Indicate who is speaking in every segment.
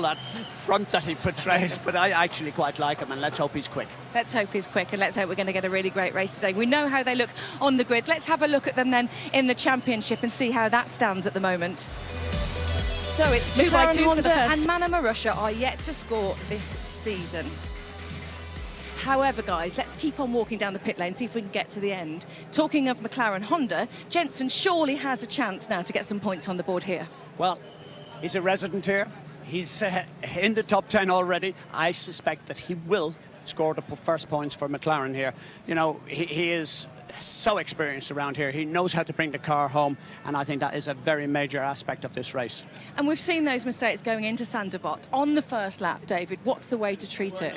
Speaker 1: that front that he portrays, but I actually quite like him, and let's hope he's quick.
Speaker 2: Let's hope he's quick, and let's hope we're going to get a really great race today. We know how they look on the grid. Let's have a look at them then in the championship and see how that stands at the moment. So it's 2 by 2 Honda and Manama Russia are yet to score this season. However, guys, let's keep on walking down the pit lane, see if we can get to the end. Talking of McLaren Honda, Jenson surely has a chance now to get some points on the board here.
Speaker 1: Well, he's a resident here. He's in the top 10 already. I suspect that he will score the first points for McLaren here. You know, he is so experienced around here. He knows how to bring the car home, and I think that is a very major aspect of this race.
Speaker 2: And we've seen those mistakes going into Sandevot on the first lap. David, what's the way to treat it?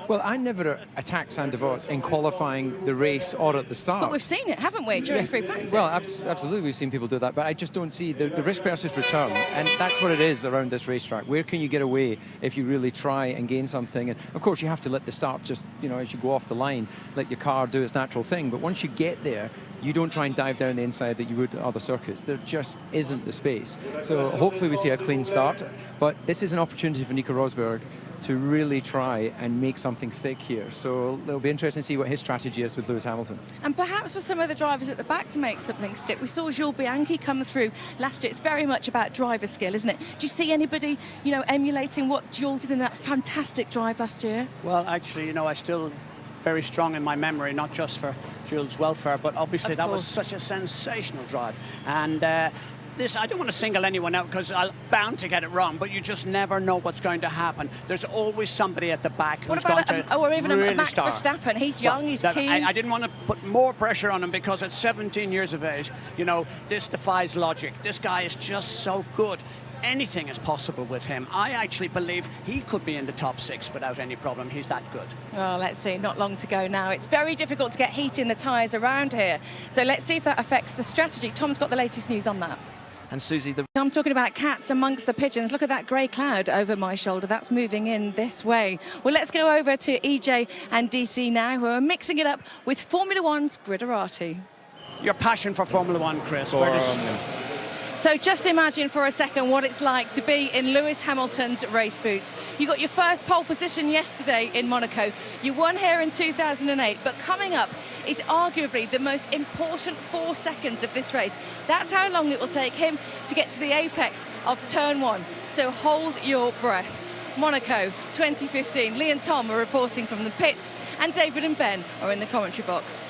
Speaker 3: Well, I never attacked Sandevot in qualifying the race or at the start.
Speaker 2: But we've seen it, haven't we, during free practice?
Speaker 3: Well, absolutely, we've seen people do that, but I just don't see the risk versus return, and that's what it is around this racetrack. Where can you get away if you really try and gain something? And of course, you have to let the start just, you know, as you go off the line, let your car do its natural thing. But once you get there, you don't try and dive down the inside that you would at other circuits. There just isn't the space. So hopefully we see a clean start, but this is an opportunity for Nico Rosberg to really try and make something stick here. So it'll be interesting to see what his strategy is with Lewis Hamilton.
Speaker 2: And perhaps for some of the drivers at the back to make something stick. We saw Jules Bianchi come through last year. It's very much about driver skill, isn't it? Do you see anybody, you know, emulating what Jules did in that fantastic drive last year?
Speaker 1: Well, actually, you know, I still very strong in my memory, not just for Jules' welfare, but obviously that was such a sensational drive. And this, I don't want to single anyone out because I'm bound to get it wrong, but you just never know what's going to happen. There's always somebody at the back who's going to
Speaker 2: or even
Speaker 1: really
Speaker 2: a Max
Speaker 1: start.
Speaker 2: Verstappen. He's young, he's keen.
Speaker 1: I didn't want to put more pressure on him because at 17 years of age, you know, this defies logic. This guy is just so good. Anything is possible with him. I actually believe he could be in the top 6 without any problem. He's that good.
Speaker 2: Well, let's see. Not long to go now. It's very difficult to get heat in the tyres around here. So let's see if that affects the strategy. Tom's got the latest news on that.
Speaker 4: And Susie,
Speaker 2: I'm talking about cats amongst the pigeons. Look at that grey cloud over my shoulder. That's moving in this way. Well, let's go over to EJ and DC now, who are mixing it up with Formula One's Griderati.
Speaker 1: Your passion for Formula One, Chris.
Speaker 2: So just imagine for a second what it's like to be in Lewis Hamilton's race boots. You got your first pole position yesterday in Monaco. You won here in 2008, but coming up is arguably the most important 4 seconds of this race. That's how long it will take him to get to the apex of turn 1. So hold your breath. Monaco 2015. Lee and Tom are reporting from the pits, and David and Ben are in the commentary box.